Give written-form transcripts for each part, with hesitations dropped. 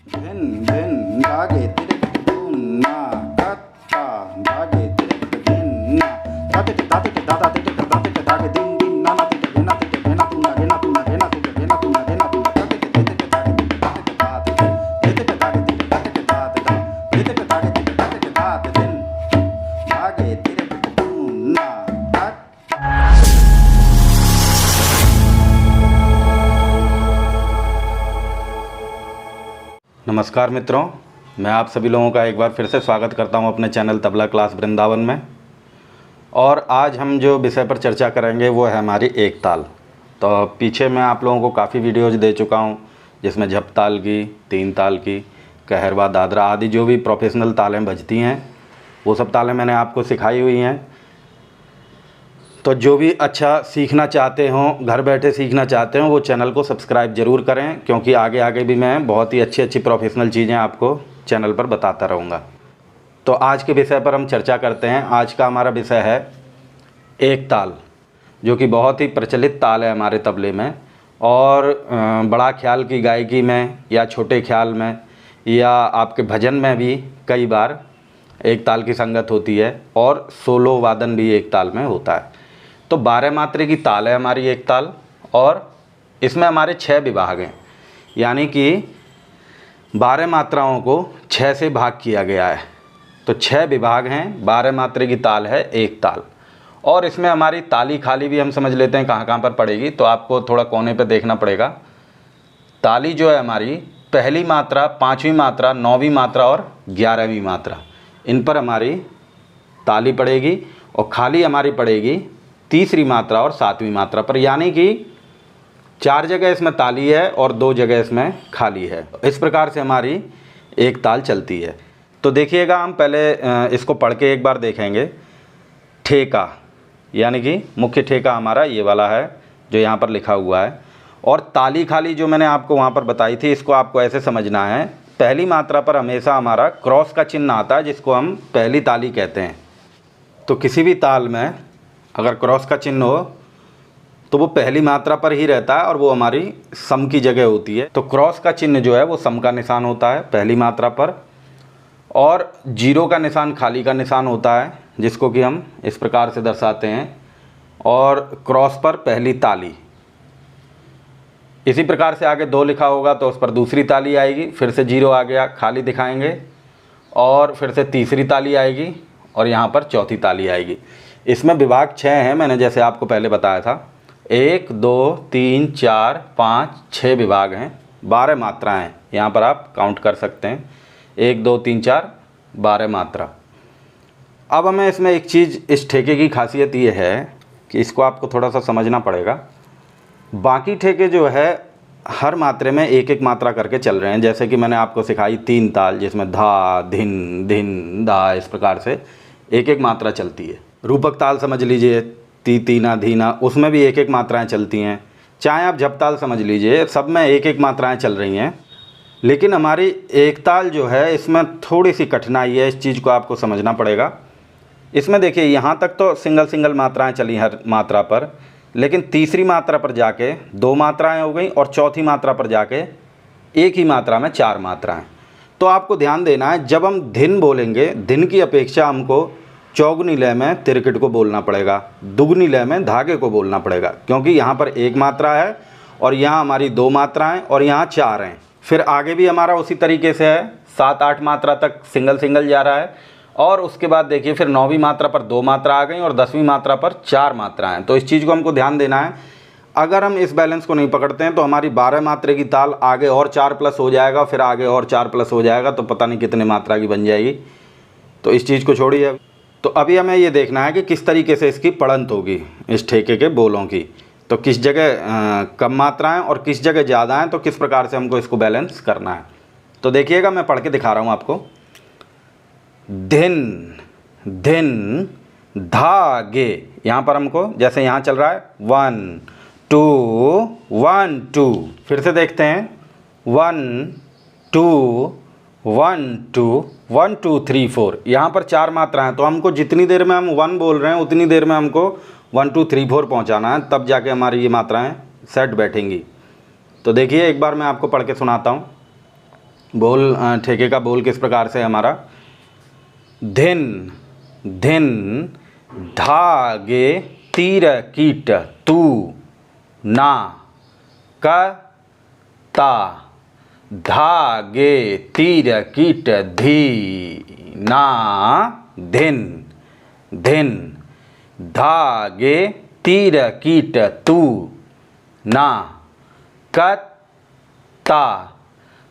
धिन धिन धागे तिरक धूना कत्ता धागे तिरक धिन्ना तातिक तातिक दादा तिरक तातिक धागे दिन दिन नाना तिरक घेना तिरक घेना तूना घेना तूना घेना तिरक घेना तूना घेना तूना तातिक तिरक धागे तिरक तातिक तातिक तिरक धागे तिरक तातिक तातिक तिरक धागे तिरक तातिक तातिक दिन धागे तिरक धूना नमस्कार मित्रों, मैं आप सभी लोगों का एक बार फिर से स्वागत करता हूं अपने चैनल तबला क्लास वृंदावन में। और आज हम जो विषय पर चर्चा करेंगे वो है हमारी एक ताल। तो पीछे मैं आप लोगों को काफ़ी वीडियोज़ दे चुका हूं, जिसमें झप ताल की, तीन ताल की, कहरवा, दादरा आदि जो भी प्रोफेशनल तालें बजती हैं वो सब तालें मैंने आपको सिखाई हुई हैं। तो जो भी अच्छा सीखना चाहते हों, घर बैठे सीखना चाहते हों, वो चैनल को सब्सक्राइब ज़रूर करें, क्योंकि आगे आगे भी मैं बहुत ही अच्छी प्रोफेशनल चीज़ें आपको चैनल पर बताता रहूँगा। तो आज के विषय पर हम चर्चा करते हैं। आज का हमारा विषय है एक ताल, जो कि बहुत ही प्रचलित ताल है हमारे तबले में। और बड़ा ख्याल की गायकी में या छोटे ख्याल में या आपके भजन में भी कई बार एक ताल की संगत होती है, और सोलो वादन भी एक ताल में होता है। तो 12 मात्रे की ताल है हमारी एक ताल, और इसमें हमारे 6 विभाग हैं, यानी कि 12 मात्राओं को 6 से भाग किया गया है। तो 6 विभाग हैं, 12 मात्रे की ताल है एक ताल। और इसमें हमारी ताली खाली भी हम समझ लेते हैं कहाँ कहाँ पर पड़ेगी। तो आपको थोड़ा कोने पे देखना पड़ेगा। ताली जो है हमारी पहली मात्रा, 5वीं मात्रा, 9वीं मात्रा और 11वीं मात्रा, इन पर हमारी ताली पड़ेगी। और खाली हमारी पड़ेगी तीसरी मात्रा और 7वीं मात्रा पर, यानी कि 4 जगह इसमें ताली है और 2 जगह इसमें खाली है। इस प्रकार से हमारी एक ताल चलती है। तो देखिएगा, हम पहले इसको पढ़ के एक बार देखेंगे। ठेका, यानी कि मुख्य ठेका हमारा ये वाला है जो यहाँ पर लिखा हुआ है। और ताली खाली जो मैंने आपको वहाँ पर बताई थी, इसको आपको ऐसे समझना है। पहली मात्रा पर हमेशा हमारा क्रॉस का चिन्ह आता है, जिसको हम पहली ताली कहते हैं। तो किसी भी ताल में अगर क्रॉस का चिन्ह हो तो वो पहली मात्रा पर ही रहता है, और वो हमारी सम की जगह होती है। तो क्रॉस का चिन्ह जो है वो सम का निशान होता है पहली मात्रा पर, और जीरो का निशान खाली का निशान होता है, जिसको कि हम इस प्रकार से दर्शाते हैं। और क्रॉस पर पहली ताली। इसी प्रकार से आगे 2 लिखा होगा तो उस पर दूसरी ताली आएगी, फिर से जीरो आ गया, खाली दिखाएंगे, और फिर से तीसरी ताली आएगी, और यहाँ पर चौथी ताली आएगी। इसमें विभाग 6 हैं, मैंने जैसे आपको पहले बताया था। 1 2 3 4 5 6 विभाग हैं, 12 मात्राएं हैं। यहाँ पर आप काउंट कर सकते हैं, 1 2 3 4 12 मात्रा। अब हमें इसमें एक चीज़, इस ठेके की खासियत ये है कि इसको आपको थोड़ा सा समझना पड़ेगा। बाकी ठेके जो है हर मात्रे में एक एक मात्रा करके चल रहे हैं। जैसे कि मैंने आपको सिखाई 3 ताल, जिसमें धा धिन धिन धा, इस प्रकार से एक एक मात्रा चलती है। रूपक ताल समझ लीजिए, ती तीना धीना, उसमें भी एक एक मात्राएं चलती हैं। चाहे आप झप ताल समझ लीजिए, सब में एक एक मात्राएं चल रही हैं। लेकिन हमारी एक ताल जो है, इसमें थोड़ी सी कठिनाई है, इस चीज़ को आपको समझना पड़ेगा। इसमें देखिए, यहाँ तक तो सिंगल सिंगल मात्राएं चली हर मात्रा पर, लेकिन तीसरी मात्रा पर जाके 2 मात्राएं हो गई, और चौथी मात्रा पर जाके एक ही मात्रा में 4 मात्राएं। तो आपको ध्यान देना है, जब हम धिन बोलेंगे, धिन की अपेक्षा हमको चौगुनी लय में तिरकिट को बोलना पड़ेगा, दुगुनी लय में धागे को बोलना पड़ेगा, क्योंकि यहाँ पर 1 मात्रा है और यहाँ हमारी 2 मात्राएं और यहाँ 4 हैं। फिर आगे भी हमारा उसी तरीके से है, 7-8 मात्रा तक सिंगल सिंगल जा रहा है, और उसके बाद देखिए फिर 9वीं मात्रा पर 2 मात्रा आ गई और 10वीं मात्रा पर 4 मात्राएं। तो इस चीज़ को हमको ध्यान देना है। अगर हम इस बैलेंस को नहीं पकड़ते हैं तो हमारी 12 मात्रे की ताल आगे और 4 प्लस हो जाएगा, फिर आगे और 4 प्लस हो जाएगा, तो पता नहीं कितने मात्रा की बन जाएगी। तो इस चीज़ को छोड़िए। तो अभी हमें ये देखना है कि किस तरीके से इसकी पढ़ंत होगी इस ठेके के बोलों की। तो किस जगह कम मात्राएं और किस जगह ज़्यादा हैं, तो किस प्रकार से हमको इसको बैलेंस करना है। तो देखिएगा, मैं पढ़ के दिखा रहा हूँ आपको। धिन धिन धागे, यहाँ पर हमको जैसे यहाँ चल रहा है 1 2 1 2, फिर से देखते हैं 1 2 1 2 1 2 3 4, यहाँ पर 4 मात्राएं। तो हमको जितनी देर में हम 1 बोल रहे हैं उतनी देर में हमको 1 2 3 4 पहुँचाना है, तब जाके हमारी ये मात्राएं सेट बैठेंगी। तो देखिए, एक बार मैं आपको पढ़ के सुनाता हूँ। बोल ठेके का बोल किस प्रकार से है हमारा, धिन धिन धागे तीर कीट तू ना क ता धागे तीर कीट धी ना धिन धिन धागे तीर कीट तू ना क ता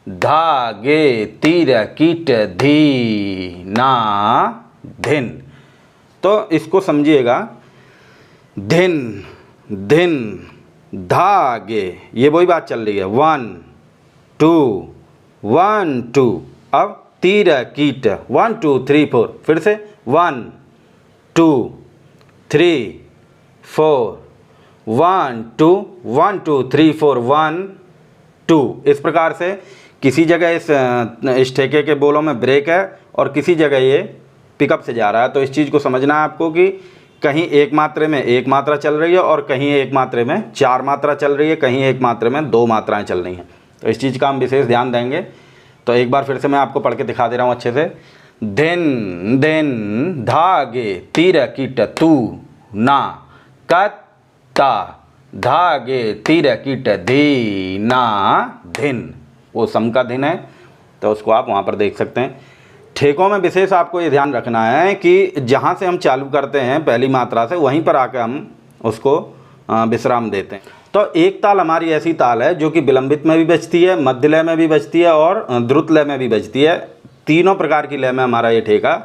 धागे तीर कीट धी ना धिन। तो इसको समझिएगा, धिन धिन धागे, ये वही बात चल रही है, 1 2 1 2। अब तीर कीट 1 2 3 4, फिर से 1 2 3 4 1 2 1 2 3 4 1 2। इस प्रकार से किसी जगह इस ठेके के बोलों में ब्रेक है और किसी जगह ये पिकअप से जा रहा है। तो इस चीज़ को समझना है आपको कि कहीं एक मात्रे में एक मात्रा चल रही है और कहीं एक मात्रे में 4 मात्रा चल रही है, कहीं एक मात्रे में 2 मात्राएं चल रही हैं। तो इस चीज़ का हम विशेष ध्यान देंगे। तो एक बार फिर से मैं आपको पढ़ के दिखा दे रहा हूँ अच्छे से। धिन धिन धागे तीर कीट तू ना क ता धागे तीर कीट धी ना धिन। वो सम का धिन है, तो उसको आप वहाँ पर देख सकते हैं। ठेकों में विशेष आपको ये ध्यान रखना है कि जहाँ से हम चालू करते हैं पहली मात्रा से, वहीं पर आकर हम उसको विश्राम देते हैं। तो एक ताल हमारी ऐसी ताल है जो कि विलंबित में भी बजती है, मध्य लय में भी बजती है और द्रुत लय में भी बजती है। तीनों प्रकार की लय में हमारा ये ठेका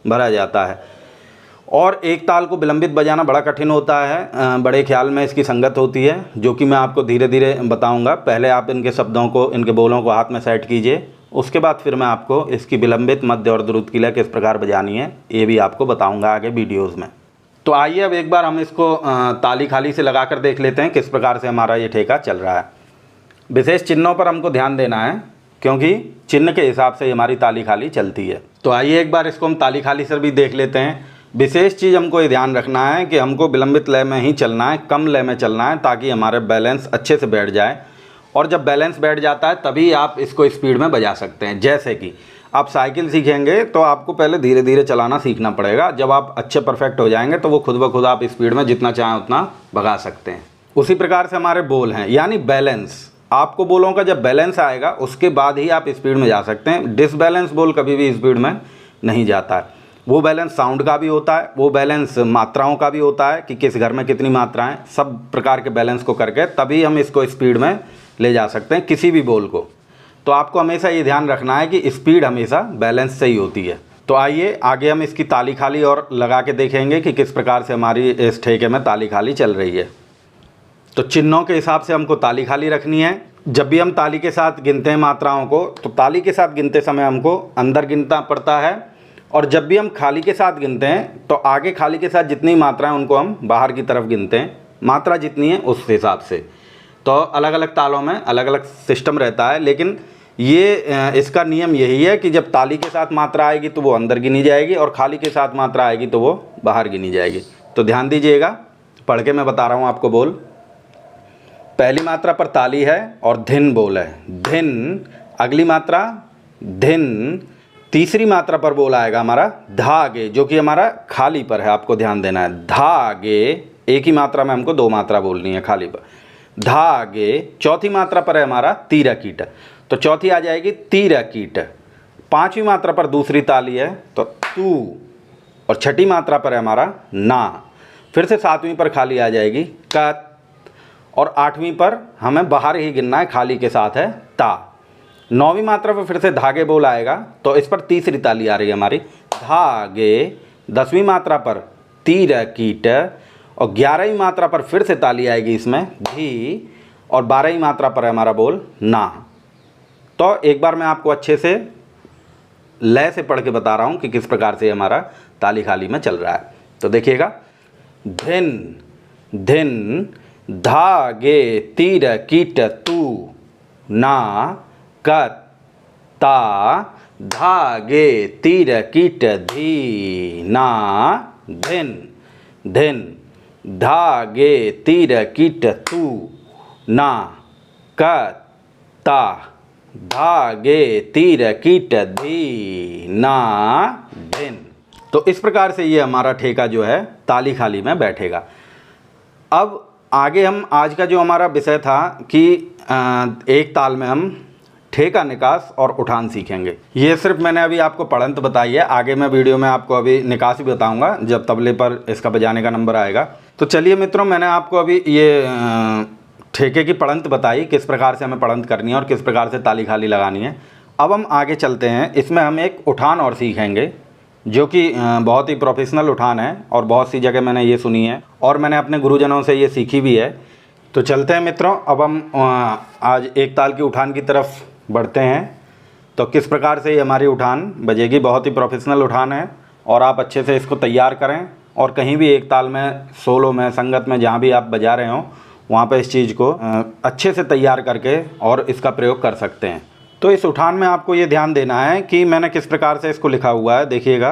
भरा जाता है। और एक ताल को विलंबित बजाना बड़ा कठिन होता है, बड़े ख्याल में इसकी संगत होती है, जो कि मैं आपको धीरे धीरे बताऊंगा। पहले आप इनके शब्दों को, इनके बोलों को हाथ में सेट कीजिए, उसके बाद फिर मैं आपको इसकी विलंबित, मध्य और द्रुत की लय किस प्रकार बजानी है ये भी आपको बताऊंगा आगे वीडियोज़ में। तो आइए अब एक बार हम इसको ताली खाली से लगा कर देख लेते हैं किस प्रकार से हमारा ये ठेका चल रहा है। विशेष चिन्हों पर हमको ध्यान देना है, क्योंकि चिन्ह के हिसाब से हमारी ताली खाली चलती है। तो आइए एक बार इसको हम ताली खाली से भी देख लेते हैं। विशेष चीज़ हमको ये ध्यान रखना है कि हमको विलंबित लय में ही चलना है, कम लय में चलना है, ताकि हमारे बैलेंस अच्छे से बैठ जाए। और जब बैलेंस बैठ जाता है तभी आप इसको स्पीड में बजा सकते हैं। जैसे कि आप साइकिल सीखेंगे तो आपको पहले धीरे धीरे चलाना सीखना पड़ेगा। जब आप अच्छे परफेक्ट हो जाएंगे तो वो खुद ब खुद आप स्पीड में जितना चाहें उतना भगा सकते हैं। उसी प्रकार से हमारे बोल हैं, यानी बैलेंस। आपको बोलों का जब बैलेंस आएगा उसके बाद ही आप स्पीड में जा सकते हैं। डिसबैलेंस बोल कभी भी स्पीड में नहीं जाता है। वो बैलेंस साउंड का भी होता है, वो बैलेंस मात्राओं का भी होता है कि किस घर में कितनी मात्राएं, सब प्रकार के बैलेंस को करके तभी हम इसको स्पीड में ले जा सकते हैं किसी भी बोल को। तो आपको हमेशा ये ध्यान रखना है कि स्पीड हमेशा बैलेंस से ही होती है। तो आइए आगे हम इसकी ताली खाली और लगा के देखेंगे कि किस प्रकार से हमारी इस ठेके में ताली खाली चल रही है। तो चिन्हों के हिसाब से हमको ताली खाली रखनी है। जब भी हम ताली के साथ गिनते हैं मात्राओं को, तो ताली के साथ गिनते समय हमको अंदर गिनना पड़ता है, और जब भी हम खाली के साथ गिनते हैं तो आगे खाली के साथ जितनी मात्राएं उनको हम बाहर की तरफ गिनते हैं, मात्रा जितनी है उस हिसाब से। तो अलग अलग तालों में अलग अलग सिस्टम रहता है, लेकिन ये इसका नियम यही है कि जब ताली के साथ मात्रा आएगी तो वो अंदर गिनी जाएगी और खाली के साथ मात्रा आएगी तो वो बाहर गिनी जाएगी। तो ध्यान दीजिएगा, पढ़ के मैं बता रहा हूँ आपको बोल। पहली मात्रा पर ताली है और धिन बोल है, धिन। अगली मात्रा धिन। तीसरी मात्रा पर बोल आएगा हमारा धागे, जो कि हमारा खाली पर है, आपको ध्यान देना है। धागे, एक ही मात्रा में हमको 2 मात्रा बोलनी है खाली पर, धागे। चौथी मात्रा पर है हमारा तीर कीट, तो चौथी आ जाएगी तीर कीट। पांचवी मात्रा पर दूसरी ताली है तो तू, और छठी मात्रा पर है हमारा ना। फिर से सातवीं पर खाली आ जाएगी कत, और आठवीं पर हमें बाहर ही गिनना है, खाली के साथ है ता। नौवीं मात्रा पर फिर से धागे बोल आएगा, तो इस पर तीसरी ताली आ रही है हमारी धागे। 10वीं मात्रा पर तीर कीट, और 11वीं मात्रा पर फिर से ताली आएगी इसमें धी, और 12वीं मात्रा पर है हमारा बोल ना। तो एक बार मैं आपको अच्छे से लय से पढ़ के बता रहा हूँ कि किस प्रकार से हमारा ताली खाली में चल रहा है। तो देखिएगा, धिन धिन धागे तीर कीट तू ना कत ता धागे तीर कीट धी ना धिन। धिन धागे तीर कीट तू ना कत ता धा गे तीर कीट धी ना ढिन। तो इस प्रकार से ये हमारा ठेका जो है ताली खाली में बैठेगा। अब आगे हम आज का जो हमारा विषय था कि एक ताल में हम ठेका निकास और उठान सीखेंगे। ये सिर्फ मैंने अभी आपको पढ़ंत बताई है, आगे मैं वीडियो में आपको अभी निकास भी बताऊंगा जब तबले पर इसका बजाने का नंबर आएगा। तो चलिए मित्रों, मैंने आपको अभी ये ठेके की पढ़ंत बताई, किस प्रकार से हमें पढ़ंत करनी है और किस प्रकार से ताली खाली लगानी है। अब हम आगे चलते हैं, इसमें हम एक उठान और सीखेंगे जो कि बहुत ही प्रोफेशनल उठान है और बहुत सी जगह मैंने ये सुनी है और मैंने अपने गुरुजनों से ये सीखी भी है। तो चलते हैं मित्रों, अब हम आज एक ताल की उठान की तरफ बढ़ते हैं। तो किस प्रकार से ये हमारी उठान बजेगी, बहुत ही प्रोफेशनल उठान है और आप अच्छे से इसको तैयार करें और कहीं भी एक ताल में, सोलो में, संगत में, जहाँ भी आप बजा रहे हो वहाँ पे इस चीज़ को अच्छे से तैयार करके और इसका प्रयोग कर सकते हैं। तो इस उठान में आपको ये ध्यान देना है कि मैंने किस प्रकार से इसको लिखा हुआ है। देखिएगा,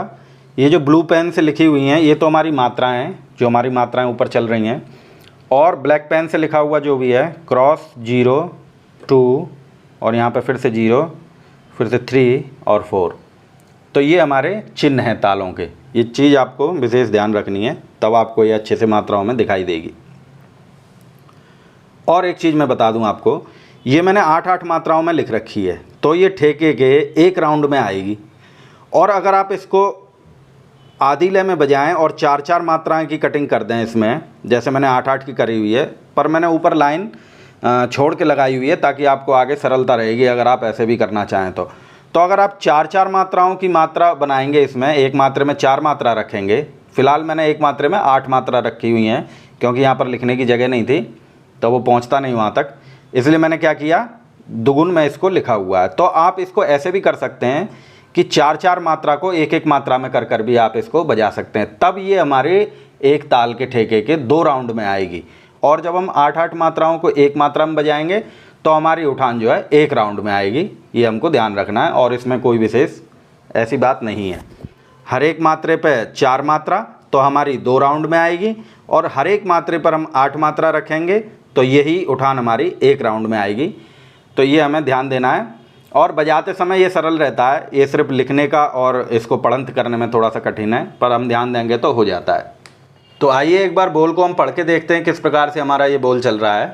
ये जो ब्लू पेन से लिखी हुई हैं ये तो हमारी मात्राएँ हैं, जो हमारी मात्राएँ ऊपर चल रही हैं, और ब्लैक पेन से लिखा हुआ जो भी है क्रॉस 0 2 और यहाँ पे फिर से 0, फिर से 3 और 4। तो ये हमारे चिन्ह हैं तालों के। ये चीज़ आपको विशेष ध्यान रखनी है, तब आपको ये अच्छे से मात्राओं में दिखाई देगी। और एक चीज़ मैं बता दूं आपको, ये मैंने 8-8 मात्राओं में लिख रखी है, तो ये ठेके के एक राउंड में आएगी। और अगर आप इसको आधी लय में बजाएं और 4-4 मात्राएं की कटिंग कर दें इसमें, जैसे मैंने 8-8 की करी हुई है, पर मैंने ऊपर लाइन छोड़ के लगाई हुई है ताकि आपको आगे सरलता रहेगी अगर आप ऐसे भी करना चाहें तो अगर आप 4-4 मात्राओं की मात्रा बनाएंगे, इसमें एक मात्रे में 4 मात्रा रखेंगे। फ़िलहाल मैंने एक मात्रे में 8 मात्रा रखी हुई हैं क्योंकि यहाँ पर लिखने की जगह नहीं थी, तो वो पहुँचता नहीं वहाँ तक, इसलिए मैंने क्या किया, दुगुन में इसको लिखा हुआ है। तो आप इसको ऐसे भी कर सकते हैं कि 4-4 मात्रा को एक मात्रा में कर भी आप इसको बजा सकते हैं, तब ये हमारे एक ताल के ठेके के 2 राउंड में आएगी। और जब हम 8-8 मात्राओं को एक मात्रा में बजाएंगे तो हमारी उठान जो है एक राउंड में आएगी। ये हमको ध्यान रखना है और इसमें कोई विशेष ऐसी बात नहीं है। हर एक मात्रे पे 4 मात्रा तो हमारी 2 राउंड में आएगी, और हर एक मात्रे पर हम 8 मात्रा रखेंगे तो यही उठान हमारी एक राउंड में आएगी। तो ये हमें ध्यान देना है। और बजाते समय ये सरल रहता है, ये सिर्फ लिखने का और इसको पढ़ंत करने में थोड़ा सा कठिन है, पर हम ध्यान देंगे तो हो जाता है। तो आइए एक बार बोल को हम पढ़ के देखते हैं किस प्रकार से हमारा ये बोल चल रहा है।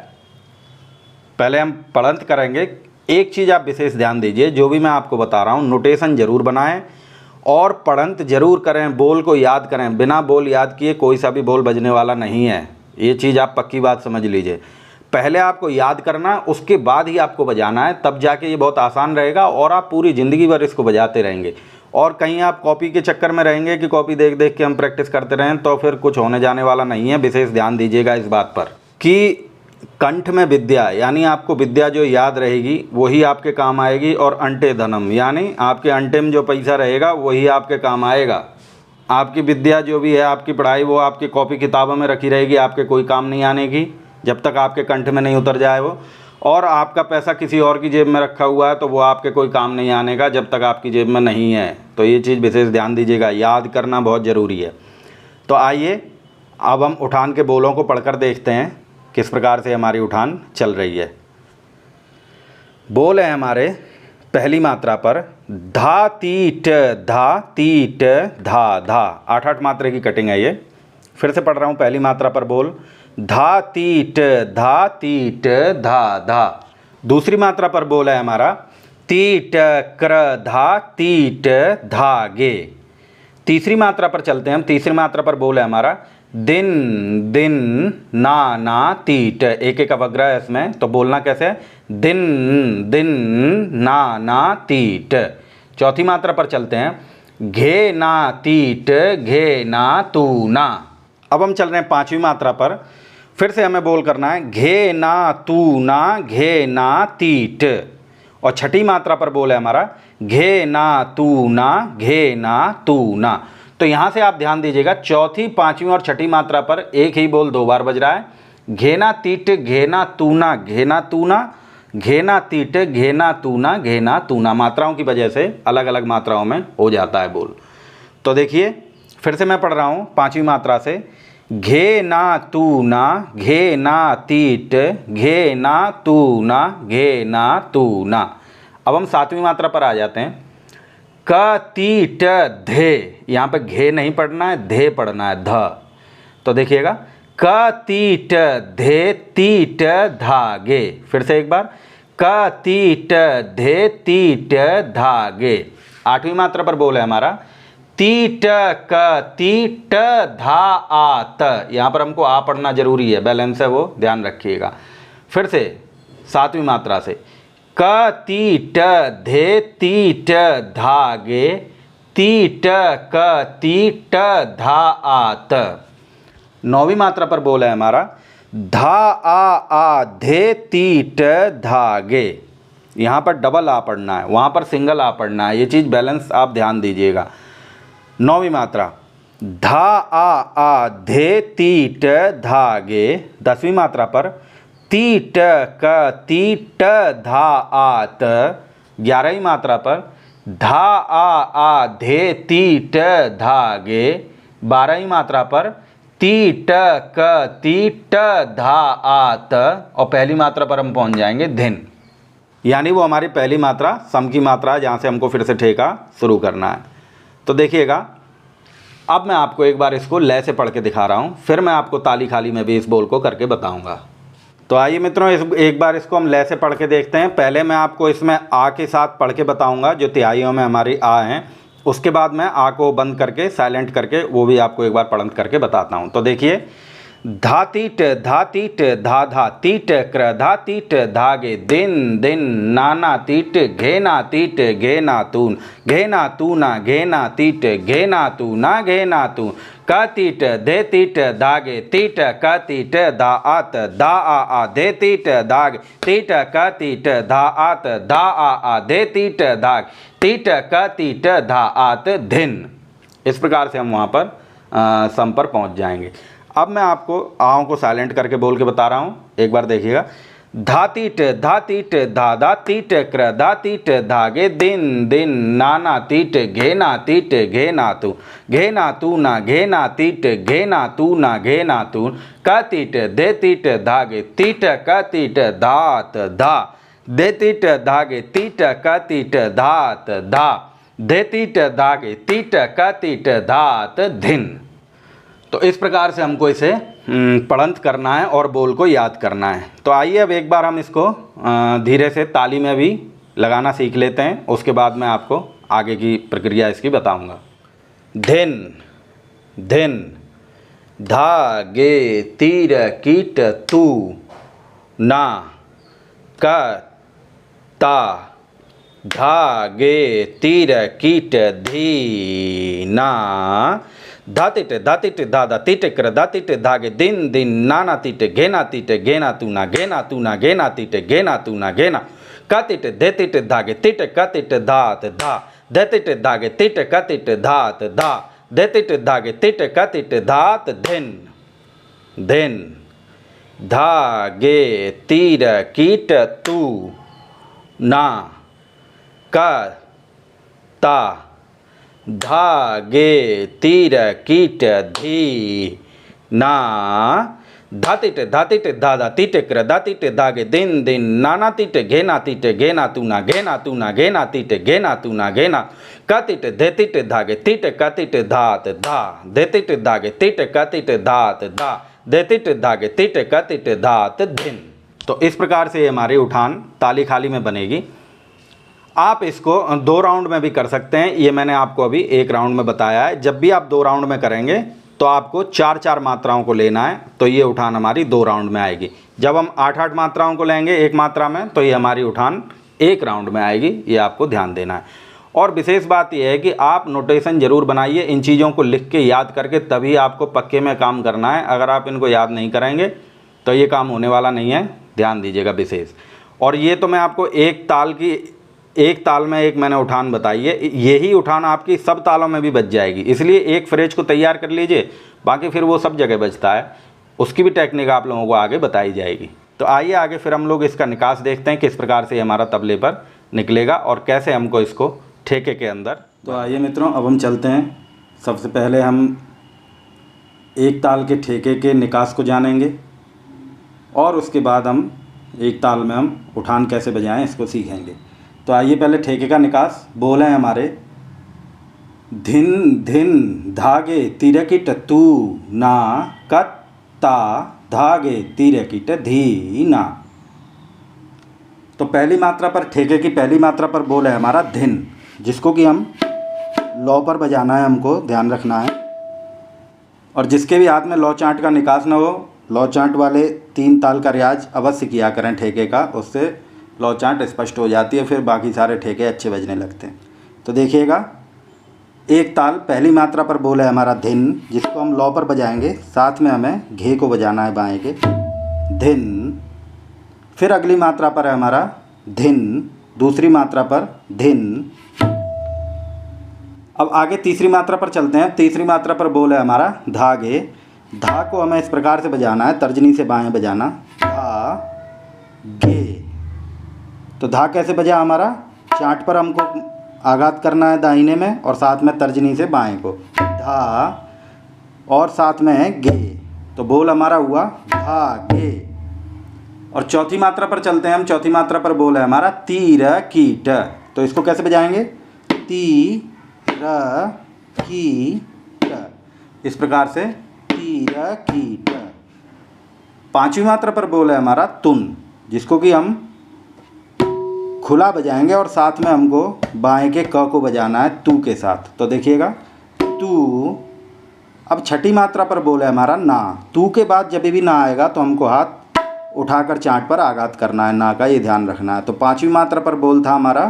पहले हम पढ़ंत करेंगे। एक चीज़ आप विशेष ध्यान दीजिए, जो भी मैं आपको बता रहा हूँ नोटेशन ज़रूर बनाएं और पढ़ंत ज़रूर करें, बोल को याद करें। बिना बोल याद किए कोई सा भी बोल बजने वाला नहीं है, ये चीज़ आप पक्की बात समझ लीजिए। पहले आपको याद करना, उसके बाद ही आपको बजाना है, तब जाके ये बहुत आसान रहेगा और आप पूरी ज़िंदगी भर इसको बजाते रहेंगे। और कहीं आप कॉपी के चक्कर में रहेंगे कि कॉपी देख देख के हम प्रैक्टिस करते रहें, तो फिर कुछ होने जाने वाला नहीं है। विशेष ध्यान दीजिएगा इस बात पर कि कंठ में विद्या, यानी आपको विद्या जो याद रहेगी वही आपके काम आएगी, और अंटे धनम, यानी आपके अंटे में जो पैसा रहेगा वही आपके काम आएगा। आपकी विद्या जो भी है, आपकी पढ़ाई, वो आपकी कॉपी किताबों में रखी रहेगी, आपके कोई काम नहीं आने की जब तक आपके कंठ में नहीं उतर जाए वो। और आपका पैसा किसी और की जेब में रखा हुआ है तो वो आपके कोई काम नहीं आने का जब तक आपकी जेब में नहीं है। तो ये चीज़ विशेष ध्यान दीजिएगा, याद करना बहुत ज़रूरी है। तो आइए अब हम उठान के बोलों को पढ़कर देखते हैं किस प्रकार से हमारी उठान चल रही है। बोल है हमारे पहली मात्रा पर धा तीट धा धा। 8-8 मात्रा की कटिंग है ये। फिर से पढ़ रहा हूँ, पहली मात्रा पर बोल धा तीट धा धा। दूसरी मात्रा पर बोल है हमारा तीट क्र धा तीट धा गे। तीसरी मात्रा पर चलते हैं हम। तीसरी मात्रा पर बोल है हमारा दिन दिन ना तीट। एक अवग्रह है इसमें, तो बोलना कैसे है, दिन दिन ना तीट। चौथी मात्रा पर चलते हैं घे ना तीट घे ना तू ना। अब हम चल रहे हैं 5वीं मात्रा पर। फिर से हमें बोल करना है घे ना तू ना घे ना तीट। और छठी मात्रा पर बोल है हमारा घे ना तू ना घे ना तू ना। तो यहाँ से आप ध्यान दीजिएगा, चौथी, 5वीं और छठी मात्रा पर एक ही बोल 2 बार बज रहा है। घेना तीट घेना तूना घेना तूना, घेना तीट घेना तूना घेना तूना। मात्राओं की वजह से अलग अलग मात्राओं में हो जाता है बोल। तो देखिए फिर से मैं पढ़ रहा हूँ 5वीं मात्रा से घे ना तू ना घे ना तीट घे ना तू ना घे ना तू ना। अब हम सातवीं मात्रा पर आ जाते हैं। क ती ट धे, यहाँ पे घे नहीं पढ़ना है, धे पढ़ना है, ध। तो देखिएगा क ती ट धे ती ट धागे। फिर से एक बार, क ती ट धे ती ट धागे। आठवीं मात्रा पर बोल है हमारा ती ट क ती ट धा आ त। यहाँ पर हमको आ पढ़ना जरूरी है, बैलेंस है वो ध्यान रखिएगा। फिर से सातवीं मात्रा से क ती ट धे ती ट धागे ती ट क ती ट धा आ त। नौवीं मात्रा पर बोल है हमारा धा आ धे ती ट धागे। यहाँ पर डबल आ पढ़ना है, वहाँ पर सिंगल आ पढ़ना है, ये चीज़ बैलेंस आप ध्यान दीजिएगा। नौवीं मात्रा धा आ धे ती ट धागे। 10वीं मात्रा पर ती ट क ती ट धा आ त। 11वीं मात्रा पर धा आ धे ती ट धागे। 12वीं मात्रा पर ती ट क ती ट धा आ त। और पहली मात्रा पर हम पहुंच जाएंगे धिन, यानी वो हमारी पहली मात्रा सम की मात्रा है, जहाँ से हमको फिर से ठेका शुरू करना है। तो देखिएगा, अब मैं आपको एक बार इसको लय से पढ़ के दिखा रहा हूँ, फिर मैं आपको ताली खाली में भी इस बोल को करके बताऊँगा। तो आइए मित्रों, एक बार इसको हम लय से पढ़ के देखते हैं। पहले मैं आपको इसमें आ के साथ पढ़ के बताऊँगा, जो तिहाइयों में हमारी आ हैं। उसके बाद मैं आ को बंद करके साइलेंट करके वो भी आपको एक बार पढ़ करके बताता हूँ। तो देखिए, धा तीट धा धा तीट क्र धा तीट धागे दिन दिन नाना तीट घेना तीट घेना तून घेना तू ना घेना तीट घेना तू ना घेना तू क तीट दे तीट धागे तीट क तीट धा आत धा आ दे तीट धाग तीट क तीट धा आत धा आ दे तीट धाग तीट क तीट धा आत धिन। इस प्रकार से हम वहाँ पर सम पर पहुँच जाएंगे। अब मैं आपको आओं को साइलेंट करके बोल के बता रहा हूँ, एक बार देखिएगा। धा तीट धा धा तीट क्र धा तीट धागे दिन दिन नाना तीट घेना तीट घेना तू ना घेना तीट घेना तू ना घेना तू क तीट दे तीट धागे तीट क तीट धात धा दे तीट धागे तीट क तीट धात धा दे तीट धागे तीट क तीट धात धिन। तो इस प्रकार से हमको इसे पढ़ंत करना है और बोल को याद करना है। तो आइए अब एक बार हम इसको धीरे से ताली में भी लगाना सीख लेते हैं, उसके बाद मैं आपको आगे की प्रक्रिया इसकी बताऊंगा। धिन धिन धागे तीर कीट तू ना क ता धागे तीर कीट धी ना धा तीट धा धा तीट क्र धा तीट धागे दिन दिन नाना तीट घेना तीट घेना तू ना घेना तीट घेना तू ना घेना क तीट दे तीट धागे तीट क तीट धात धा दे तीट धागे तीट क तीट धात धा दे तीट धागे तीट क तीट धात धिन धिन धागे तीर कीट तू ना क ता धागे तीर कीट धी ना धा तीट धा धा तीट क्र धा तीट धागे दिन दिन नाना तीट घेना तू ना घेना तीट घेना तू ना घेना क तीट दे तीट धागे तीट क तीट धात धा दे तीट धागे तीट क तीट धात धा दे तीट धागे तीट क तीट धात धिन। तो इस प्रकार से हमारी उठान ताली खाली में बनेगी। आप इसको 2 राउंड में भी कर सकते हैं, ये मैंने आपको अभी 1 राउंड में बताया है। जब भी आप 2 राउंड में करेंगे तो आपको 4-4 मात्राओं को लेना है, तो ये उठान हमारी 2 राउंड में आएगी। जब हम 8-8 मात्राओं को लेंगे 1 मात्रा में, तो ये हमारी उठान 1 राउंड में आएगी, ये आपको ध्यान देना है। और विशेष बात यह है कि आप नोटेशन ज़रूर बनाइए, इन चीज़ों को लिख के याद करके तभी आपको पक्के में काम करना है। अगर आप इनको याद नहीं करेंगे तो ये काम होने वाला नहीं है, ध्यान दीजिएगा विशेष। और ये तो मैं आपको एक ताल में एक मैंने उठान बताई है, यही उठान आपकी सब तालों में भी बच जाएगी। इसलिए एक फ्रेज को तैयार कर लीजिए, बाकी फिर वो सब जगह बचता है, उसकी भी टेक्निक आप लोगों को आगे बताई जाएगी। तो आइए आगे फिर हम लोग इसका निकास देखते हैं, किस प्रकार से हमारा तबले पर निकलेगा और कैसे हमको इसको ठेके के अंदर। तो आइए मित्रों, अब हम चलते हैं। सबसे पहले हम एक ताल के ठेके के निकास को जानेंगे और उसके बाद हम एक ताल में हम उठान कैसे बजाएं इसको सीखेंगे। तो आइए पहले ठेके का निकास। बोल हैं हमारे धिन धिन धागे तिरकिट तू ना कत्ता धागे तिरकिट धीना। तो पहली मात्रा पर, ठेके की पहली मात्रा पर बोल है हमारा धिन, जिसको कि हम लौ पर बजाना है, हमको ध्यान रखना है। और जिसके भी हाथ में लौ चांट का निकास न हो, लौ चांट वाले 3 ताल का रियाज अवश्य किया करें ठेके का, उससे लौ चांट स्पष्ट हो जाती है, फिर बाकी सारे ठेके अच्छे बजने लगते हैं। तो देखिएगा, एक ताल पहली मात्रा पर बोल है हमारा धिन, जिसको हम लौ पर बजाएंगे, साथ में हमें घे को बजाना है बाएं के, धिन। फिर अगली मात्रा पर है हमारा धिन, दूसरी मात्रा पर धिन। अब आगे तीसरी मात्रा पर चलते हैं। तीसरी मात्रा पर बोल है हमारा धागे। धा को हमें इस प्रकार से बजाना है, तर्जनी से बाएं बजाना, धा गे। तो धा कैसे बजा हमारा, चांट पर हमको आघात करना है दाहिने में, और साथ में तर्जनी से बाएं को, धा, और साथ में है गे। तो बोल हमारा हुआ धागे। और चौथी मात्रा पर चलते हैं हम। चौथी मात्रा पर बोल है हमारा तीर कीट। तो इसको कैसे बजाएंगे, ती र की ट, इस प्रकार से तीर कीट। पांचवी मात्रा पर बोल है हमारा तुन, जिसको कि हम खुला बजाएंगे, और साथ में हमको बाएं के क को बजाना है तू के साथ। तो देखिएगा, तू। अब छठी मात्रा पर बोल है हमारा ना। तू के बाद जब भी ना आएगा तो हमको हाथ उठाकर चांट पर आघात करना है, ना का ये ध्यान रखना है। तो पांचवी मात्रा पर बोल था हमारा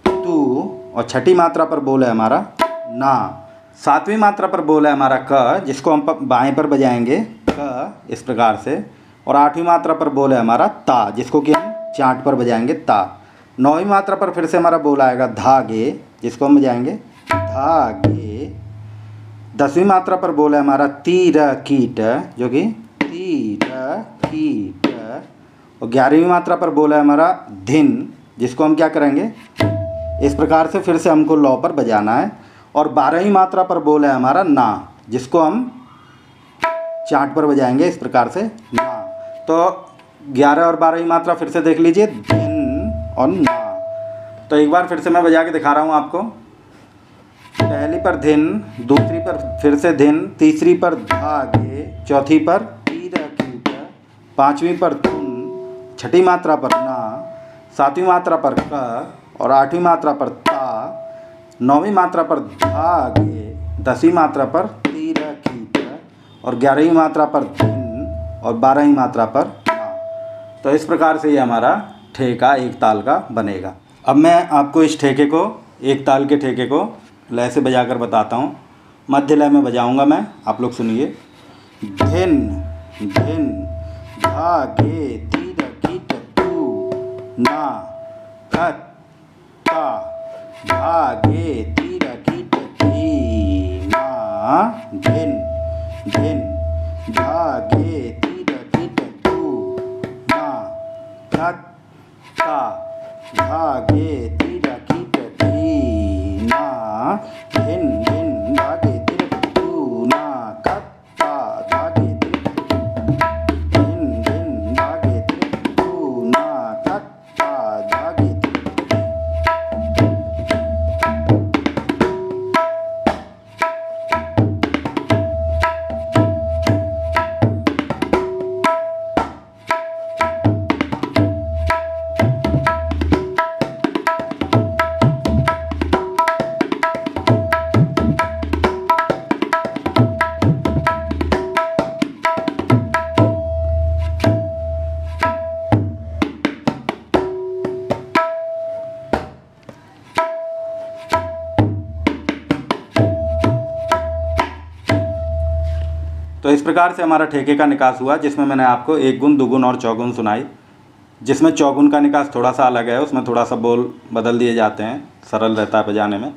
तू, और छठी मात्रा पर बोल है हमारा ना। सातवीं मात्रा पर बोल है हमारा क, जिसको हम बाएं पर बजाएंगे क, इस प्रकार से। और आठवीं मात्रा पर बोल है हमारा ता, जिसको कि हम चांट पर बजाएंगे ता। नौवीं मात्रा पर फिर से हमारा बोल आएगा धागे, जिसको हम बजाएंगे धागे। 10वीं मात्रा पर बोल है हमारा तीर कीट, जो कि तीर कीट। और 11वीं मात्रा पर बोल है हमारा धिन, जिसको हम क्या करेंगे, इस प्रकार से फिर से हमको लौ पर बजाना है। और 12वीं मात्रा पर बोल है हमारा ना, जिसको हम चांट पर बजाएंगे इस प्रकार से, ना। तो 11 और 12वीं मात्रा फिर से देख लीजिए, धिन और ना। तो एक बार फिर से मैं बजा के दिखा रहा हूँ आपको। पहली पर धिन, दूसरी पर फिर से धिन, तीसरी पर धागे, चौथी पर तीर कीट, पांचवी पर तुन, छठी मात्रा पर ना, सातवीं मात्रा पर क, और आठवीं मात्रा पर ता, नौवीं मात्रा पर धागे, 10वीं मात्रा पर तीर कीट, और 11वीं मात्रा पर धिन, और 12वीं मात्रा पर ना। तो इस प्रकार से ये हमारा ठेका एक ताल का बनेगा। अब मैं आपको इस ठेके को, एक ताल के ठेके को लय से बजा कर बताता हूँ। मध्य लय में बजाऊँगा मैं, आप लोग सुनिए। धिन धिन धागे तीर कीट तू ना कत्ता धागे तीर कीट धीना। धिन धिन धागे तीर कीट तू ना कत्ता धागे तीर कीट धीना। धिन धिन धागे तीर तू ना कत्ता धागे धिन धिन धागे तीर तू ना कत्ता धागे। तो इस प्रकार से हमारा ठेके का निकास हुआ, जिसमें मैंने आपको एक गुण, दुगुन और चौगुन सुनाई। जिसमें चौगुन का निकास थोड़ा सा अलग है, उसमें थोड़ा सा बोल बदल दिए जाते हैं, सरल रहता है बजाने में।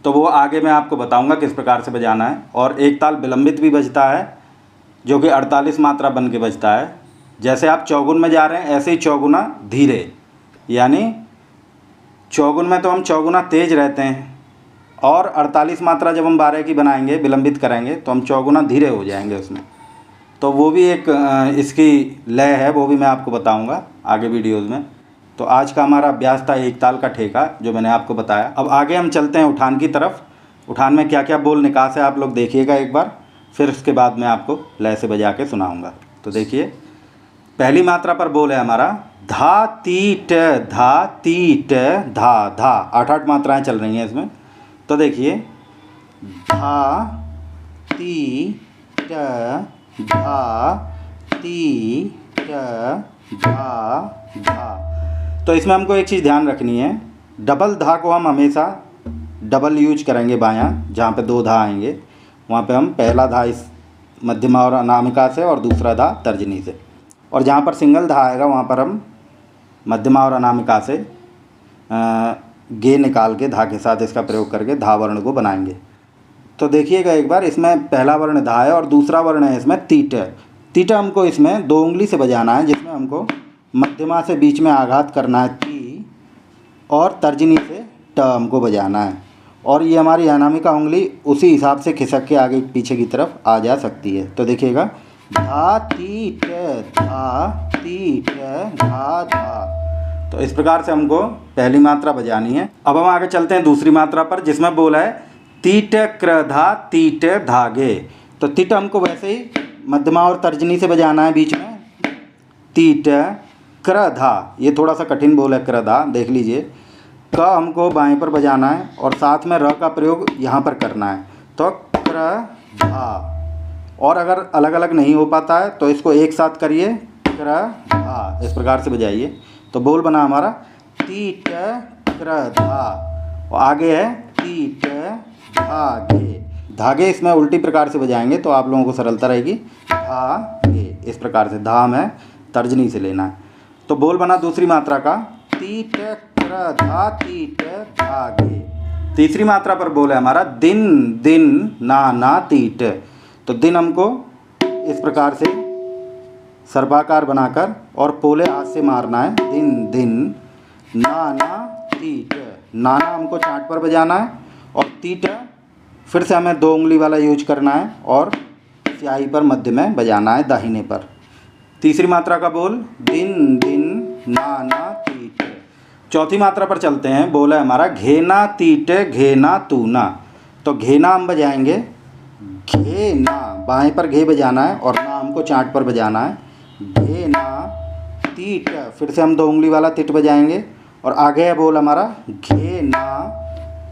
तो वो आगे मैं आपको बताऊंगा किस प्रकार से बजाना है। और एक ताल विलंबित भी बजता है, जो कि 48 मात्रा बन के बजता है। जैसे आप चौगुन में जा रहे हैं, ऐसे ही चौगुना धीरे, यानी चौगुन में तो हम चौगुना तेज रहते हैं, और 48 मात्रा जब हम 12 की बनाएंगे, विलंबित करेंगे, तो हम चौगुना धीरे हो जाएंगे उसमें। तो वो भी एक इसकी लय है, वो भी मैं आपको बताऊंगा आगे वीडियोज़ में। तो आज का हमारा अभ्यास था एक ताल का ठेका, जो मैंने आपको बताया। अब आगे हम चलते हैं उठान की तरफ। उठान में क्या क्या बोल निकास है आप लोग देखिएगा एक बार, फिर उसके बाद मैं आपको लय से बजा के सुनाऊँगा। तो देखिए, पहली मात्रा पर बोल है हमारा धा ती ट, धा ती ट, धा धा। 8 मात्राएं चल रही हैं इसमें। तो देखिए, धा ती ट, धा ती ट, धा धा। तो इसमें हमको एक चीज़ ध्यान रखनी है, डबल धा को हम हमेशा डबल यूज करेंगे बायां, जहाँ पे 2 धा आएंगे वहाँ पे हम पहला धा इस मध्यमा और अनामिका से और दूसरा धा तर्जनी से, और जहाँ पर सिंगल धा आएगा वहाँ पर हम मध्यमा और अनामिका से गे निकाल के धा के साथ इसका प्रयोग करके धा वर्ण को बनाएंगे। तो देखिएगा एक बार, इसमें पहला वर्ण धा है और दूसरा वर्ण है इसमें तीट। तीट हमको इसमें 2 उंगली से बजाना है, जिसमें हमको मध्यमा से बीच में आघात करना है ती, और तर्जनी से ट हमको बजाना है। और ये हमारी अनामिका उंगली उसी हिसाब से खिसक के आगे पीछे की तरफ आ जा सकती है। तो देखिएगा, धा ती ट, धा ती ट, धा धा। तो इस प्रकार से हमको पहली मात्रा बजानी है। अब हम आगे चलते हैं दूसरी मात्रा पर, जिसमें बोला है तीट क्र धा तीट धागे। तो तीट हमको वैसे ही मध्यमा और तर्जनी से बजाना है बीच में, तीट क्र धा। ये थोड़ा सा कठिन बोल है क्र धा, देख लीजिए। क हमको बाएं पर बजाना है और साथ में र का प्रयोग यहाँ पर करना है। तो क्र धा। और अगर अलग अलग नहीं हो पाता है तो इसको एक साथ करिए, क्र धा, इस प्रकार से बजाइए। तो बोल बना हमारा तीट क्र धा, और आगे है तीट धागे। धागे इसमें उल्टी प्रकार से बजाएंगे तो आप लोगों को सरलता रहेगी। धागे, इस प्रकार से धा में तर्जनी से लेना है। तो बोल बना दूसरी मात्रा का तीट क्र धा तीट धागे। तीसरी मात्रा पर बोल है हमारा दिन दिन ना ना तीट। तो दिन हमको इस प्रकार से सर्पाकार बनाकर और पोले हाथ से मारना है, दिन दिन ना ना तीट। नाना हमको चाट पर बजाना है और तीट फिर से हमें 2 उंगली वाला यूज करना है और स्याही पर मध्य में बजाना है दाहिने पर। तीसरी मात्रा का बोल दिन दिन ना ना तीट। चौथी मात्रा पर चलते हैं। बोल है हमारा घेना तीट घेना तूना। तो घेना हम बजाएंगे, घे ना बाएं पर घे बजाना है और ना हमको चाट पर बजाना है। घे ना तीट, फिर से हम 2 उंगली वाला तीट बजाएंगे और आगे है बोल हमारा घे ना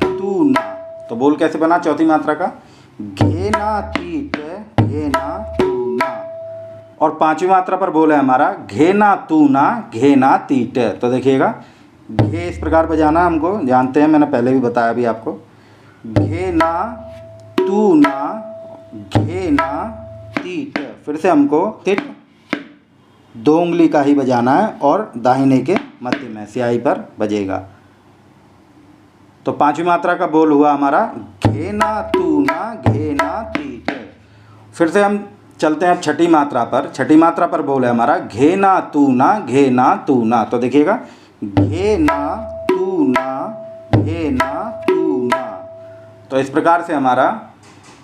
तू ना। तो बोल कैसे बना चौथी मात्रा का, घे ना तीट घे ना तू ना। और पांचवी मात्रा पर बोल है हमारा घे ना तू ना घे ना तीट। तो देखिएगा, घे इस प्रकार बजाना हमको, जानते हैं, मैंने पहले भी बताया भी आपको। घे ना तू ना घे ना तीट, फिर से हमको तीट 2 उंगली का ही बजाना है और दाहिने के मध्य में स्याही पर बजेगा। तो पांचवी मात्रा का बोल हुआ हमारा घे ना तू ना घे ना तीट। फिर से हम चलते हैं अब छठी मात्रा पर। छठी मात्रा पर बोल है हमारा घे ना तू ना घे ना तू ना। तो देखिएगा, घे ना तू ना घे ना तू ना। तो इस प्रकार से हमारा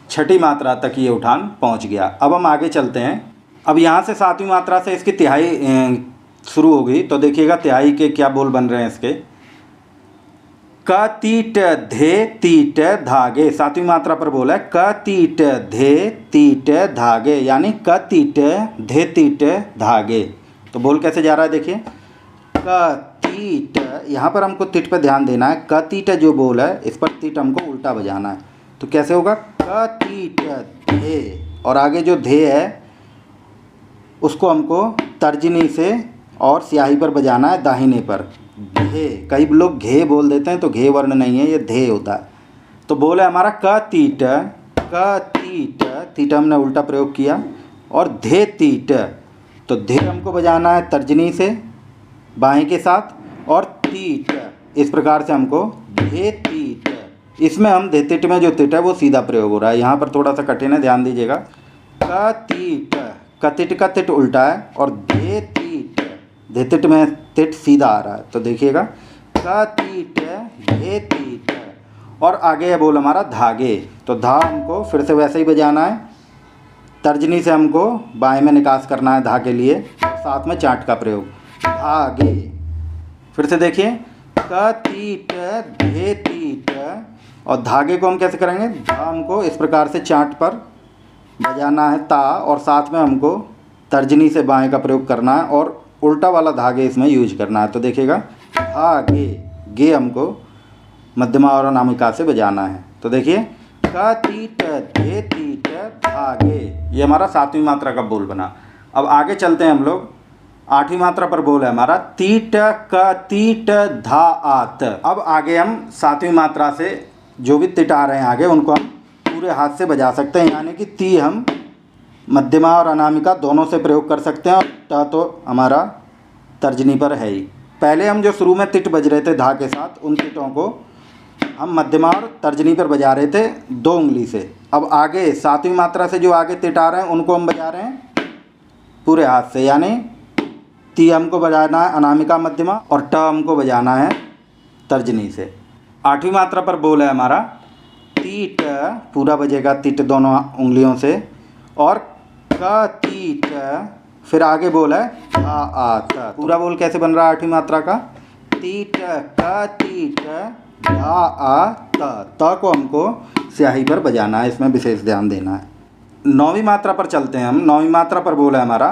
छठी मात्रा तक ये उठान पहुंच गया। अब हम आगे चलते हैं। अब यहाँ से 7वीं मात्रा से इसकी तिहाई शुरू होगी। तो देखिएगा तिहाई के क्या बोल बन रहे हैं इसके। क तीट धे तीट धागे। 7वीं मात्रा पर बोला है क तीट धे तीट धागे, यानी क तीट धे तीट धागे। तो बोल कैसे जा रहा है देखिए, क तीट, यहाँ पर हमको तीट पर ध्यान देना है। क तीट जो बोल है इस पर तीट हमको उल्टा बजाना है। तो कैसे होगा, क तीट धे, और आगे जो धे है उसको हमको तर्जनी से और स्याही पर बजाना है दाहिने पर। घे, कई लोग घे बोल देते हैं, तो घे वर्ण नहीं है, ये धे होता है। तो बोल है हमारा क तीट तीट हमने उल्टा प्रयोग किया, और धे तीट। तो धे हमको बजाना है तर्जनी से बाएं के साथ, और तीट इस प्रकार से हमको धे तीट। इसमें हम धे तीट में जो तीट है वो सीधा प्रयोग हो रहा है, यहाँ पर थोड़ा सा कठिन है, ध्यान दीजिएगा। क तीट, कतिट का तिट उल्टा है, और धे तीट, धे तीट में तिट सीधा आ रहा है। तो देखिएगा, क तीट धे तीट। और आगे है बोल हमारा धागे। तो धा हमको फिर से वैसे ही बजाना है, तर्जनी से हमको बाएं में निकास करना है धा के लिए, और साथ में चाट का प्रयोग। धागे, फिर से देखिए, क ती ट धे ती ट। और धागे को हम कैसे करेंगे, धा हमको इस प्रकार से चांट पर बजाना है ता, और साथ में हमको तर्जनी से बाएं का प्रयोग करना है और उल्टा वाला धागे इसमें यूज करना है। तो देखिएगा, धागे, गे हमको मध्यमा और अनामिका से बजाना है। तो देखिए, क ती ट धे ती ट धागे, ये हमारा 7वीं मात्रा का बोल बना। अब आगे चलते हैं हम लोग, 8वीं मात्रा पर बोल है हमारा ती ट क ती ट धा आत। अब आगे हम 7वीं मात्रा से जो भी तिट आ रहे हैं आगे, उनको हम पूरे हाथ से बजा सकते हैं, यानी कि ती हम मध्यमा और अनामिका दोनों से प्रयोग कर सकते हैं, और ट तो हमारा तर्जनी पर है ही। पहले हम जो शुरू में तिट बज रहे थे धा के साथ, उन तिटों को हम मध्यमा और तर्जनी पर बजा रहे थे 2 उंगली से। अब आगे 7वीं मात्रा से जो आगे तिट आ रहे हैं, उनको हम बजा रहे हैं पूरे हाथ से, यानी ती हमको बजाना है अनामिका मध्यमा और ट हमको बजाना है तर्जनी से। 8वीं मात्रा पर बोल है हमारा ती ट, पूरा बजेगा तिट दोनों उंगलियों से, और क ती ट, फिर आगे बोल है धा आ त। पूरा बोल कैसे बन रहा है 8वीं मात्रा का, ती ट क ती ट धा आ त। त को हमको स्याही पर बजाना है, इसमें विशेष ध्यान देना है। 9वीं मात्रा पर चलते हैं हम। 9वीं मात्रा पर बोल है हमारा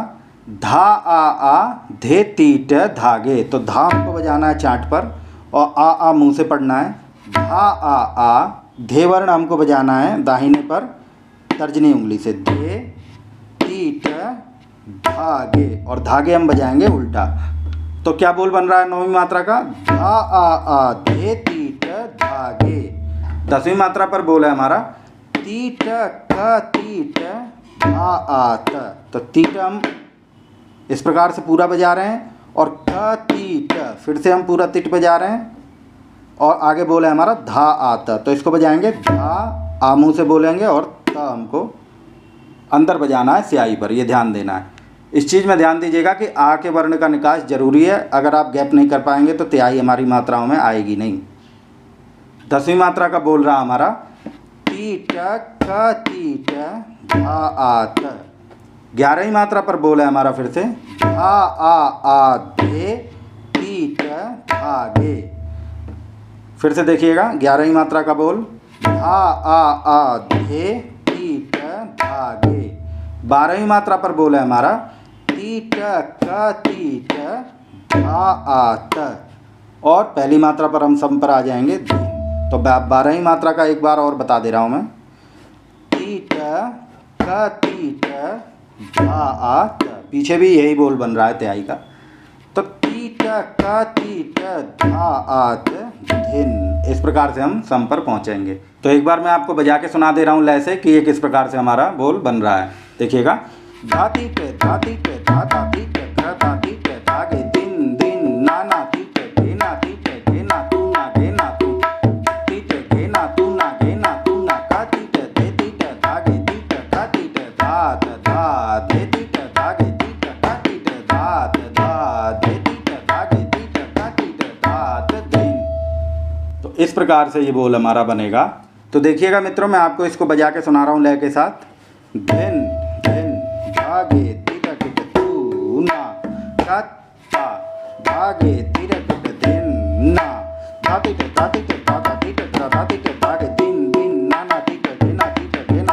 धा आ धे ती ट धागे। तो धा हमको बजाना है चांट पर, और आ मुंह से पढ़ना है। धा आ धे वर्ण हमको बजाना है दाहिने पर तर्जनी उंगली से, धे ती ट धागे, और धागे हम बजाएंगे उल्टा। तो क्या बोल बन रहा है 9वीं मात्रा का, धा आ धे ती ट धागे। 10वीं मात्रा पर बोल है हमारा ती ट क ती ट धा आ त। तो ती ट हम इस प्रकार से पूरा बजा रहे हैं, और क ती ट फिर से हम पूरा तिट बजा रहे हैं, और आगे बोला है हमारा धा आ त। तो इसको बजाएंगे धा आ मुँह से बोलेंगे, और त हमको अंदर बजाना है स्याही पर, ये ध्यान देना है। इस चीज़ में ध्यान दीजिएगा कि आ के वर्ण का निकास जरूरी है, अगर आप गैप नहीं कर पाएंगे तो तिहाई हमारी मात्राओं में आएगी नहीं। 10वीं मात्रा का बोल रहा हमारा ती ट क ती ट धा आ त। 11वीं मात्रा पर बोल है हमारा फिर से धा आ धे ती ट धागे। फिर से देखिएगा 11वीं मात्रा का बोल, धा आ धे ती ट धागे। 12वीं मात्रा पर बोल है हमारा ती ट क ती ट धा आ त। और पहली मात्रा पर हम सम पर आ जाएंगे। तो 12वीं मात्रा का एक बार और बता दे रहा हूँ मैं, ती ट क ती ट धा आ त। पीछे भी यही बोल बन रहा है तिहाई का। तो ती ट क ती ट धा आ त धिन, इस प्रकार से हम सम पर पहुँचेंगे। तो एक बार मैं आपको बजा के सुना दे रहा हूँ लय से कि ये किस प्रकार से हमारा बोल बन रहा है। देखिएगा, धाती टे धाती टे धा धाती टे ध धाती टे धागे दिन दिन ना ना ती टे घे ना ती टे घे ना तू ना घे ना तू ती टे घे ना तू ना घे ना तू ना का ती टे धे ती टे धागे ती टे का ती टे धात धा धे ती टे धागे ती टे का ती टे धात धा धे ती टे धागे ती टे का ती टे धात दिन। तो इस प्रकार से ये बोल हमारा बनेगा। तो देखिएगा मित्रों, मैं आपको इसको बजा के सुना रहा हूँ लय के साथ। धिन धिन धागे तीरा टिट तू ना कत्ता धागे तीरा टिट धिन ना धाती टे धाती टे धाता ती टे धाती टे धागे दिन दिन ना ना ती टे घे ना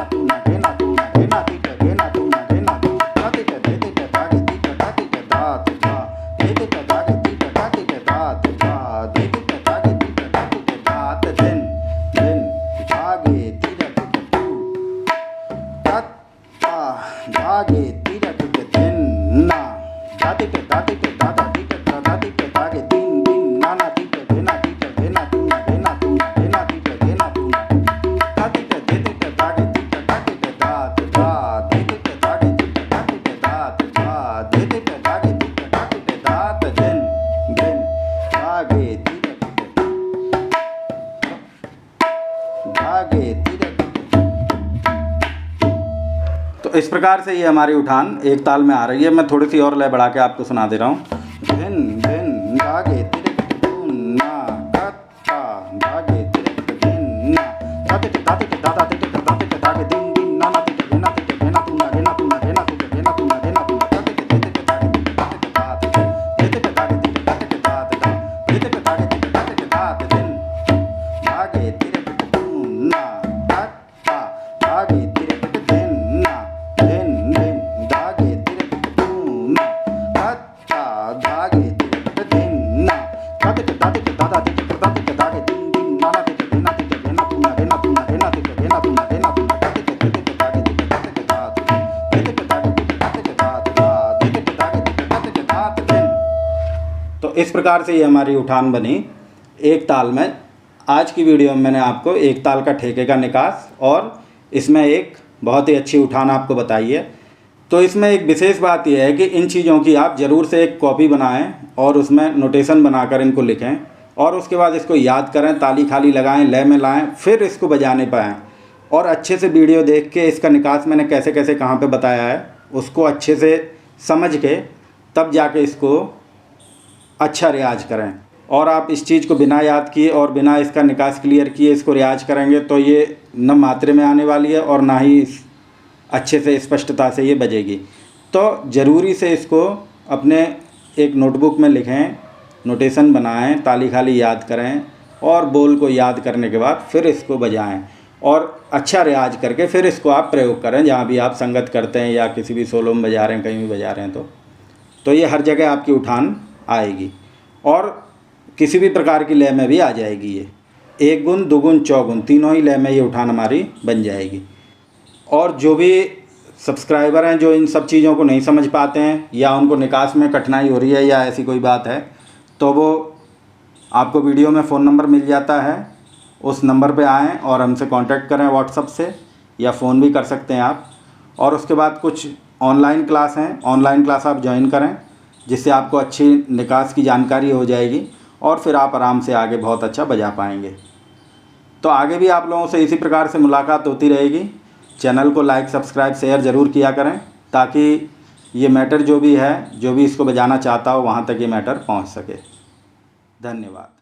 तू ना घे ना तू ना घे ना ती टे घे ना तू ना घे ना तू धाती टे धे ती टे धागे ती टे धाती टे धात धा धे ती टे धागे ती टे धाती टे धात धा धे ती टे धागे ती टे धाती टे धात धिन धिन धागे तीरा टिट तू कत्ता धागे तीरा टिट धिन ना धाती टे धाती टे धाता ती टे धाती टे धागे दिन दिन ना ना ती टे घे ना तू ना घे ना घे ना ती टे घे ना तू ना धाती टे धे ती टे धागे ती टे धाती टे धात धा धे ती टे धागे ती टे धाती टे धात धा धे ती टे धागे ती टे धाती टे धात धिन धिन धागे तीरा टिट धागे तीरा टिट। तो इस प्रकार से ये हमारी उठान एक ताल में आ रही है। मैं थोड़ी सी और लय बढ़ा के आपको सुना दे रहा हूँ। धिन धिन धागे तीरा टिट तू ना कत्ता धागे तीरा टिट धिन ना धाती टे धाती टे धाता ती टे धाती टे धागे दिन दिन ना ना ती टे घे ना तू ना घे ना तू ना घे ना ती टे घे ना तू ना घे ना तू ना धाती टे धे ती टे धागे ती टे धाती टे धात धे ती टे धागे ती टे धाती टे धात धा इस प्रकार से ये हमारी उठान बनी एक ताल में। आज की वीडियो में मैंने आपको एक ताल का ठेके का निकास और इसमें एक बहुत ही अच्छी उठान आपको बताई है। तो इसमें एक विशेष बात यह है कि इन चीज़ों की आप ज़रूर से एक कॉपी बनाएं और उसमें नोटेशन बनाकर इनको लिखें और उसके बाद इसको याद करें, ताली खाली लगाएं, लय में लाएं, फिर इसको बजाने पाएँ। और अच्छे से वीडियो देख के इसका निकास मैंने कैसे कैसे कहाँ पे बताया है उसको अच्छे से समझ के तब जाके इसको अच्छा रियाज करें। और आप इस चीज़ को बिना याद किए और बिना इसका निकास क्लियर किए इसको रियाज करेंगे तो ये न मात्रे में आने वाली है और ना ही अच्छे से स्पष्टता से ये बजेगी। तो ज़रूरी से इसको अपने एक नोटबुक में लिखें, नोटेशन बनाएं, ताली खाली याद करें और बोल को याद करने के बाद फिर इसको बजाएं और अच्छा रियाज करके फिर इसको आप प्रयोग करें जहाँ भी आप संगत करते हैं या किसी भी सोलो में बजा रहे हैं, कहीं भी बजा रहे हैं तो ये हर जगह आपकी उठान आएगी और किसी भी प्रकार की लय में भी आ जाएगी। ये एक गुण, दुगुन, चौगुन तीनों ही लय में ये उठान हमारी बन जाएगी। और जो भी सब्सक्राइबर हैं जो इन सब चीज़ों को नहीं समझ पाते हैं या उनको निकास में कठिनाई हो रही है या ऐसी कोई बात है तो वो आपको वीडियो में फ़ोन नंबर मिल जाता है, उस नंबर पे आएँ और हमसे कांटेक्ट करें व्हाट्सएप से या फ़ोन भी कर सकते हैं आप। और उसके बाद कुछ ऑनलाइन क्लास हैं, ऑनलाइन क्लास आप ज्वाइन करें जिससे आपको अच्छी निकास की जानकारी हो जाएगी और फिर आप आराम से आगे बहुत अच्छा बजा पाएंगे। तो आगे भी आप लोगों से इसी प्रकार से मुलाकात होती रहेगी। चैनल को लाइक, सब्सक्राइब, शेयर ज़रूर किया करें ताकि ये मैटर जो भी है, जो भी इसको बजाना चाहता हो वहाँ तक ये मैटर पहुँच सके। धन्यवाद।